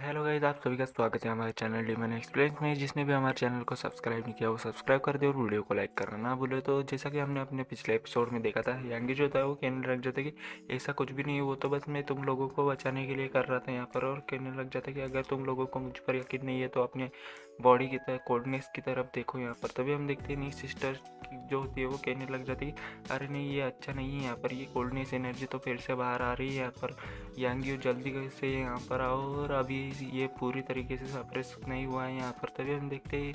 Hello guys, आप सभी का स्वागत है हमारे चैनल डीमन एक्सप्लेन में। जिसने भी हमारे चैनल को सब्सक्राइब नहीं किया वो सब्सक्राइब कर दे और वीडियो को लाइक करना ना भूले। तो जैसा कि हमने अपने पिछले एपिसोड में देखा था, यांगी जो था वो कहने लग जाता कि ऐसा कुछ भी नहीं है, वो तो बस मैं तुम लोगों को बचाने के लिए कर रहा था यहाँ पर। और कहने लग जाता कि अगर तुम लोगों को मुझ पर यकीन नहीं है तो अपने बॉडी की तरफ, कोल्डनेस की तरफ देखो यहाँ पर। तभी हम देखते हैं नहीं सिस्टर जो होती है वो कहने लग जाती है अरे नहीं, ये अच्छा नहीं है यहाँ पर, ये कोल्डनेस एनर्जी तो फिर से बाहर आ रही है यहाँ पर। यांगी जल्दी से यहाँ पर आओ, और अभी ये पूरी तरीके से सप्रेस नहीं हुआ है यहाँ पर। तभी हम देखते हैं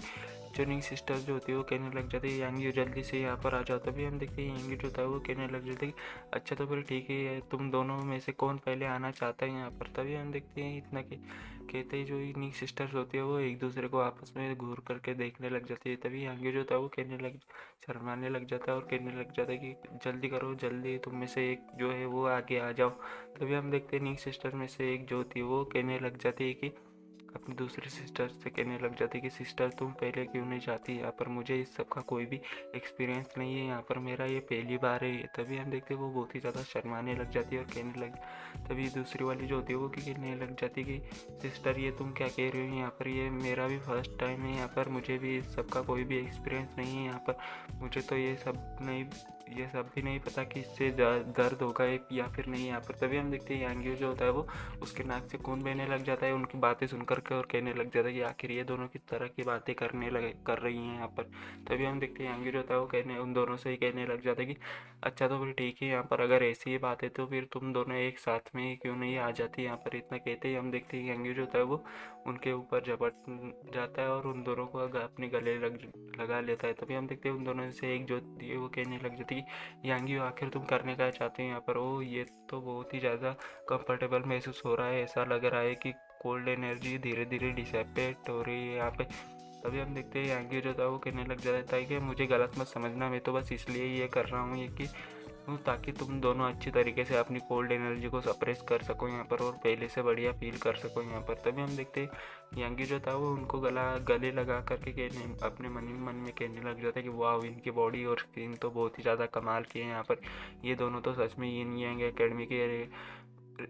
जोनिंग सिस्टर जो होती है वो कहने लग जाती है यांगी जल्दी से यहाँ पर आ जाओ। तभी हम देखते हैं यांगी जो होता है वो कहने लग जाता है कि अच्छा तो फिर ठीक है, तुम दोनों में से कौन पहले आना चाहता है यहाँ पर। तभी हम देखते हैं इतना कि कहते हैं जो यूनिक सिस्टर्स होती है वो एक दूसरे को आपस में घूर करके देखने लग जाती है। तभी यांगी जो होता है वो कहने लग शर्माने लग जाता है और कहने लग जाता है कि जल्दी करो, जल्दी तुम में से एक जो है वो आगे आ जाओ। तभी हम देखते हैं नीक सिस्टर में से एक जो होती है वो कहने लग जाती है कि अपनी दूसरी सिस्टर से कहने लग जाती है कि सिस्टर तुम पहले क्यों नहीं जाती यहाँ पर, मुझे इस सब का कोई भी एक्सपीरियंस नहीं है यहाँ पर, मेरा ये पहली बार है। तभी हम देखते हैं वो बहुत ही ज़्यादा शर्माने लग जाती है और कहने लग, तभी दूसरी वाली जो होती है वो कहने लग जाती है कि सिस्टर ये तुम क्या कह रही हो यहाँ पर, ये मेरा भी फर्स्ट टाइम है यहाँ पर, मुझे भी इस सब का कोई भी एक्सपीरियंस नहीं है यहाँ पर, मुझे तो ये सब भी नहीं पता कि इससे दर्द होगा एक या फिर नहीं यहाँ पर। तभी हम देखते हैं यांगी जो होता है वो उसके नाक से खून बहने लग जाता है उनकी बातें सुन करके और कहने लग जाता है कि आखिर ये दोनों किस तरह की बातें कर रही हैं यहाँ पर। तभी हम देखते हैं यांगी जो होता है वो कहने उन दोनों से ही कहने लग जाता है कि अच्छा तो फिर ठीक है यहाँ पर, अगर ऐसी ही बात है तो फिर तुम दोनों एक साथ में ही क्यों नहीं आ जाती यहाँ पर। इतना कहते ही हम देखते हैं यांगी जो होता है वो उनके ऊपर झपट जाता है और उन दोनों को अपने गले लगा लेता है। तभी हम देखते हैं उन दोनों से एक जो है वो कहने लग जाती है कि यांगी आखिर तुम करने का चाहते हो यहाँ पर। ओ ये तो बहुत ही ज़्यादा कंफर्टेबल महसूस हो रहा है, ऐसा लग रहा है कि कोल्ड एनर्जी धीरे धीरे डिसिपेट हो रही है यहाँ पे। तभी हम देखते हैं यांगी जो था वो कहने लग जाता है कि मुझे गलत मत समझना, मैं तो बस इसलिए ये कर रहा हूँ ये कि ताकि तुम दोनों अच्छी तरीके से अपनी कोल्ड एनर्जी को सप्रेस कर सको यहाँ पर और पहले से बढ़िया फील कर सको यहाँ पर। तभी हम देखते हैं यांगी जो था वो उनको गले लगा करके कहने अपने मन में कहने लग जाता है कि वाह, इनकी बॉडी और स्किन तो बहुत ही ज़्यादा कमाल की है यहाँ पर, ये दोनों तो सच में यिन यांग एकेडमी के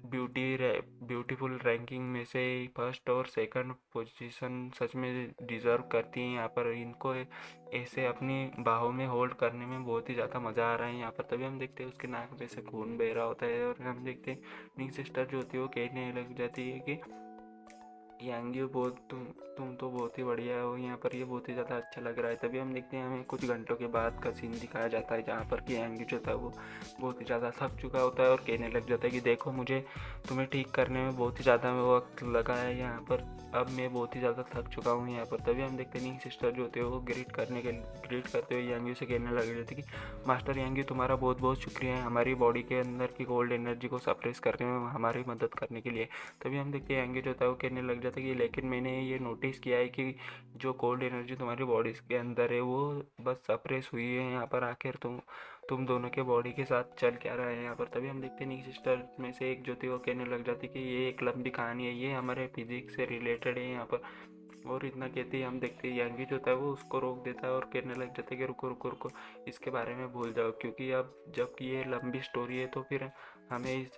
ब्यूटीफुल रैंकिंग में से फर्स्ट और सेकंड पोजीशन सच में डिज़र्व करती हैं यहाँ पर। इनको ऐसे अपनी बाहों में होल्ड करने में बहुत ही ज़्यादा मज़ा आ रहा है यहाँ पर। तभी हम देखते हैं उसके नाक में से खून बह रहा होता है और हम देखते हैं निक सिस्टर जो होती है वो कहने लग जाती है कि यांगी बहुत तुम तो बहुत ही बढ़िया हो यहाँ पर, ये बहुत ही ज़्यादा अच्छा लग रहा है। तभी हम देखते हैं हमें कुछ घंटों के बाद का सीन दिखाया जाता है जहाँ पर कि यांगी जो था वो बहुत ही ज़्यादा थक चुका होता है और कहने लग जाता है कि देखो मुझे तुम्हें ठीक करने में बहुत ही ज़्यादा वक्त लगा है यहाँ पर, अब मैं बहुत ही ज़्यादा थक चुका हूँ यहाँ पर। तभी हम देखते हैं सिस्टर जो होते हैं वो ग्रीट करते हुए यांगी से कहने लग जाती कि मास्टर यांगी तुम्हारा बहुत बहुत शुक्रिया है हमारी बॉडी के अंदर की कोल्ड एनर्जी को सप्रेस करने में हमारी मदद करने के लिए। तभी हम देखते हैं यांगी जो था वो कहने लग जाता है कि लेकिन मैंने ये नोटिस किया है कि जो कोल्ड एनर्जी तुम्हारी बॉडी के अंदर है वो बस सप्रेस हुई है यहाँ पर, आखिर तुम दोनों के बॉडी के साथ चल क्या रहा है यहाँ पर। तभी हम देखते हैं सिस्टर में से एक जो थी वो कहने लग जाती कि ये एक लंबी कहानी है, ये हमारे फिजिक्स से रिलेटेड है यहाँ पर। और इतना कहते ही हम देखते हैं यांगी जो होता है वो उसको रोक देता है और कहने लग जाता है कि रुको रुको रुको, इसके बारे में भूल जाओ, क्योंकि अब जब ये लंबी स्टोरी है तो फिर हमें इस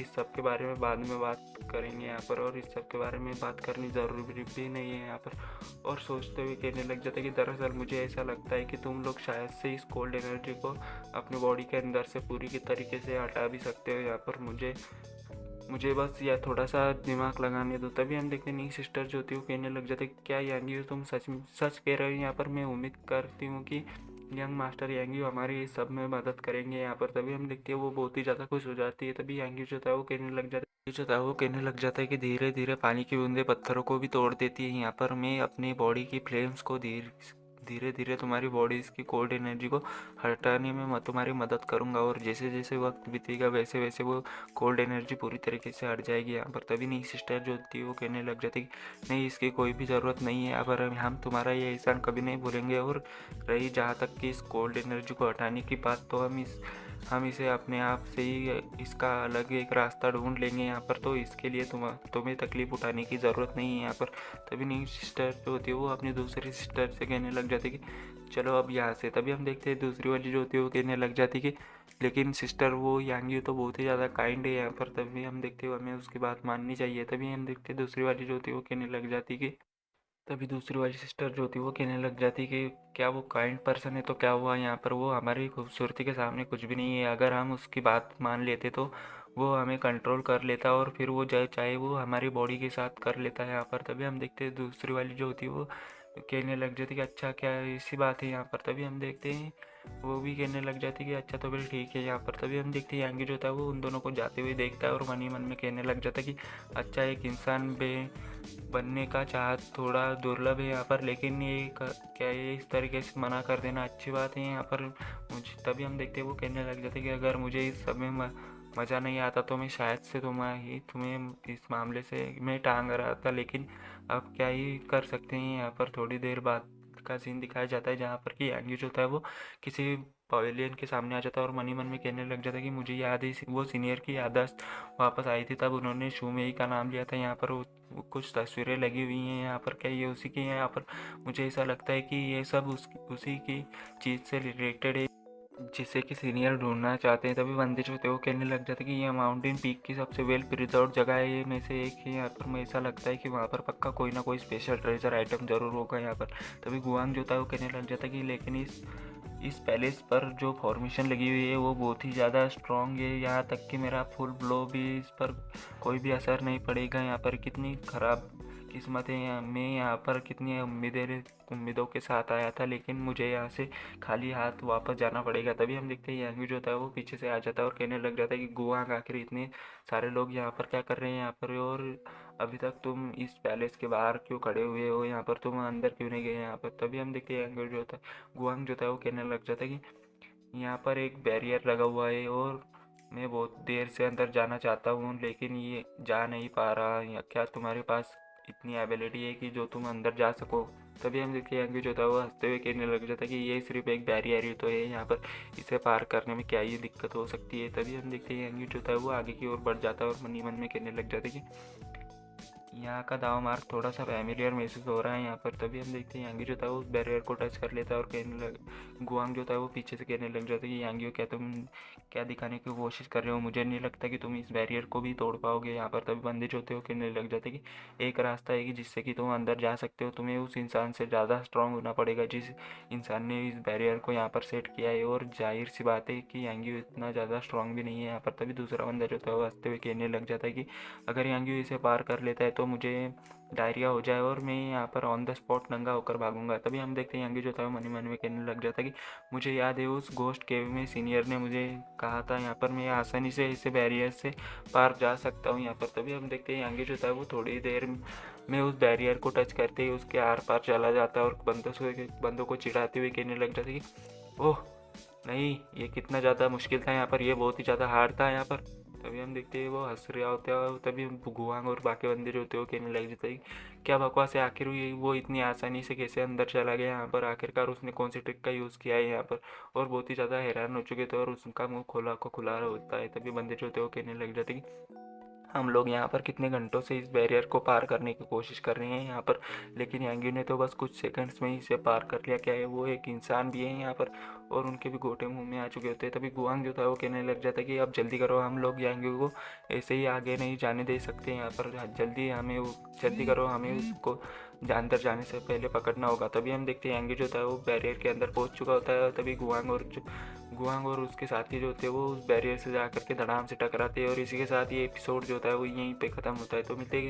सब के बारे में बाद में बात करेंगे यहाँ पर, और इस सब के बारे में बात करनी ज़रूरी भी नहीं है यहाँ पर। और सोचते हुए कहने लग जाता है कि दरअसल मुझे ऐसा लगता है कि तुम लोग शायद से इस कोल्ड एनर्जी को अपनी बॉडी के अंदर से पूरी की तरीके से हटा भी सकते हो यहाँ पर, मुझे बस या थोड़ा सा दिमाग लगाने दो। तभी हम देखते हैं नी सिस्टर जो होती है वो कहने लग जाते क्या यांगी हो तुम सच कह रहे हो यहाँ पर, मैं उम्मीद करती हूँ कि यंग मास्टर यांगी हमारी इस सब में मदद करेंगे यहाँ पर। तभी हम देखते हैं वो बहुत ही ज़्यादा खुश हो जाती है। तभी यांगी जो था वो कहने लग जाता है कि धीरे धीरे पानी की बूंदें पत्थरों को भी तोड़ देती है यहाँ पर, मैं अपनी बॉडी की फ्लेम्स को धीरे धीरे तुम्हारी बॉडी की कोल्ड एनर्जी को हटाने में मैं तुम्हारी मदद करूंगा, और जैसे जैसे वक्त बीतेगा वैसे वैसे वो कोल्ड एनर्जी पूरी तरीके से हट जाएगी यहाँ पर। तभी नहीं सिस्टर जो होती है वो कहने लग जाती है नहीं, इसकी कोई भी ज़रूरत नहीं है, पर हम तुम्हारा ये एहसान कभी नहीं भूलेंगे। और रही जहाँ तक कि इस कोल्ड एनर्जी को हटाने की बात, तो हम हम इसे अपने आप से ही इसका अलग एक रास्ता ढूंढ लेंगे यहाँ पर। तो इसके लिए तुम्हें तकलीफ़ उठाने की ज़रूरत नहीं है यहाँ पर। तभी नहीं सिस्टर जो होती है वो अपनी दूसरी सिस्टर से कहने लग जाती कि चलो अब यहाँ से। तभी हम देखते हैं दूसरी वाली जो होती है वो कहने लग जाती कि लेकिन सिस्टर वो यांगी तो बहुत ही ज़्यादा काइंड है यहाँ पर। तभी हम देखते हैं हमें उसकी बात माननी चाहिए। तभी हम देखते हैं दूसरी वाली जो होती है वो कहने लग जाती कि तभी दूसरी वाली सिस्टर जो थी वो कहने लग जाती कि क्या वो काइंड पर्सन है तो क्या हुआ यहाँ पर, वो हमारी खूबसूरती के सामने कुछ भी नहीं है। अगर हम उसकी बात मान लेते तो वो हमें कंट्रोल कर लेता और फिर वो चाहे वो हमारी बॉडी के साथ कर लेता है यहाँ पर। तभी हम देखते हैं दूसरी वाली जो होती है वो कहने लग जाती कि अच्छा क्या ऐसी बात है यहाँ पर। तभी हम देखते हैं वो भी कहने लग जाती कि अच्छा तो फिर ठीक है यहाँ पर। तभी हम देखते हैं यांगी जो होता है वो उन दोनों को जाते हुए देखता है और मन ही मन में कहने लग जाता है कि अच्छा एक इंसान बनने का चाहत थोड़ा दुर्लभ है यहाँ पर, लेकिन क्या ये इस तरीके से मना कर देना अच्छी बात है यहाँ पर मुझे। तभी हम देखते हैं वो कहने लग जाते कि अगर मुझे इस सब में मज़ा नहीं आता तो मैं शायद से तुम्हें इस मामले से मैं टांग रहा था, लेकिन अब क्या ही कर सकते हैं। यहाँ पर थोड़ी देर बाद का सीन दिखाया जाता है जहाँ पर कि यांगी जो होता है वो किसी पवेलियन के सामने आ जाता है और मन ही मन में कहने लग जाता है कि मुझे याद है वो सीनियर की याददाश्त वापस आई थी, तब उन्होंने शूमेई का नाम लिया था। यहाँ पर वो कुछ तस्वीरें लगी हुई हैं यहाँ पर, क्या ये उसी की हैं यहाँ पर। मुझे ऐसा लगता है कि ये सब उसी की चीज़ से रिलेटेड है जिसे कि सीनियर ढूंढना चाहते हैं। तभी बंदिश होते वो कहने लग जाते कि ये माउंटेन पीक की सबसे वेल प्रिजर्व जगह है ये में से एक है यहाँ पर। मुझे ऐसा लगता है कि वहाँ पर पक्का कोई ना कोई स्पेशल ट्रेजर आइटम ज़रूर होगा यहाँ पर। तभी गुआंग जो था वो कहने लग जाता कि लेकिन इस पैलेस पर जो फॉर्मेशन लगी हुई है वो बहुत ही ज़्यादा स्ट्रॉन्ग है, यहाँ तक कि मेरा फुल ब्लो भी इस पर कोई भी असर नहीं पड़ेगा। यहाँ पर कितनी ख़राब किस्मत है, मैं यहाँ पर कितनी उम्मीदों के साथ आया था, लेकिन मुझे यहाँ से खाली हाथ वापस जाना पड़ेगा। तभी हम देखते हैं यांगी जो होता है वो पीछे से आ जाता है और कहने लग जाता है कि गुआंग आखिर इतने सारे लोग यहाँ पर क्या कर रहे हैं यहाँ पर, और अभी तक तुम इस पैलेस के बाहर क्यों खड़े हुए हो यहाँ पर, तुम अंदर क्यों नहीं गए यहाँ पर। तभी हम देखते हैं यांगी जो होता है गुआंग जो होता है वो कहने लग जाता है कि यहाँ पर एक बैरियर लगा हुआ है और मैं बहुत देर से अंदर जाना चाहता हूँ लेकिन ये जा नहीं पा रहा, या क्या तुम्हारे पास इतनी एबिलिटी है कि जो तुम अंदर जा सको। तभी हम देखते हैं जो था वो हंसते हुए कहने लग जाता है कि ये सिर्फ एक बैरियर ही तो है यहाँ पर, इसे पार करने में क्या ये दिक्कत हो सकती है। तभी हम देखते हैं यंगी जो था वो आगे की ओर बढ़ जाता है और मन ही मन में कहने लग जाता है कि यहाँ का दाव मार्ग थोड़ा सा फैमिलियर महसूस हो रहा है यहाँ पर। तभी हम देखते हैं यांगी जो था वो उस बैरियर को टच कर लेता है और कहने लग गुआंग जो था वो पीछे से कहने लग जाता है कि यांगी क्या तुम क्या दिखाने की कोशिश कर रहे हो, मुझे नहीं लगता कि तुम इस बैरियर को भी तोड़ पाओगे यहाँ पर। तभी बंदिश होते हो कहने लग जाते कि एक रास्ता है कि जिससे कि तुम अंदर जा सकते हो, तुम्हें उस इंसान से ज़्यादा स्ट्रांग होना पड़ेगा जिस इंसान ने इस बैरियर को यहाँ पर सेट किया है, और जाहिर सी बात है कि यांगी इतना ज़्यादा स्ट्रांग भी नहीं है यहाँ पर। तभी दूसरा बंदा जो था वो हंसते हुए कहने लग जाता है कि अगर यांगी इसे पार कर लेता है तो मुझे डायरिया हो जाए और मैं यहाँ पर ऑन द स्पॉट नंगा होकर भागूंगा। तभी हम देखते हैं यांगी जो था मन ही मन में कहने लग जाता है कि मुझे याद है उस घोस्ट केव में सीनियर ने मुझे कहा था यहाँ पर मैं आसानी से इसे बैरियर से पार जा सकता हूँ यहाँ पर। तभी हम देखते हैं यांगी जो था वो थोड़ी देर में उस बैरियर को टच करते ही उसके आर पार चला जाता है और बंदों को चिढ़ाते हुए कहने लग जाता है कि ओह नहीं, ये कितना ज़्यादा मुश्किल था यहाँ पर, ये बहुत ही ज़्यादा हार्ड था यहाँ पर। तभी हम देखते हैं वो हंस रहा होता है, तभी गुआंग और बाकी बंदे जो होते हैं वो कहने लग जाते हैं क्या बकवास है, आखिर वो इतनी आसानी से कैसे अंदर चला गया यहाँ पर, आखिरकार उसने कौन सी ट्रिक का यूज़ किया है यहाँ पर। और बहुत ही ज़्यादा हैरान हो चुके थे और उसका मुँह खुला होता है। तभी बंदे जो होते हैं वो कहने लग जाते हैं हम लोग यहाँ पर कितने घंटों से इस बैरियर को पार करने की कोशिश कर रहे हैं यहाँ पर, लेकिन यांगी ने तो बस कुछ सेकंड्स में ही इसे पार कर लिया। क्या है वो एक इंसान भी है यहाँ पर, और उनके भी गोटे मुंह में आ चुके होते हैं। तभी गुआंग जो था वो कहने लग जाता है कि अब जल्दी करो, हम लोग यांगी को ऐसे ही आगे नहीं जाने दे सकते यहाँ पर, जल्दी करो, हमें उसको अंदर जाने से पहले पकड़ना होगा। तभी हम देखते हैं यांगी जो था वो बैरियर के अंदर पहुँच चुका होता है। तभी गुआंग और उसके साथी जो होते हैं वो उस बैरियर से जा करके धड़ाम से टकराते हैं और इसी के साथ ये एपिसोड जो होता है वो यहीं पे ख़त्म होता है। तो मिलते हैं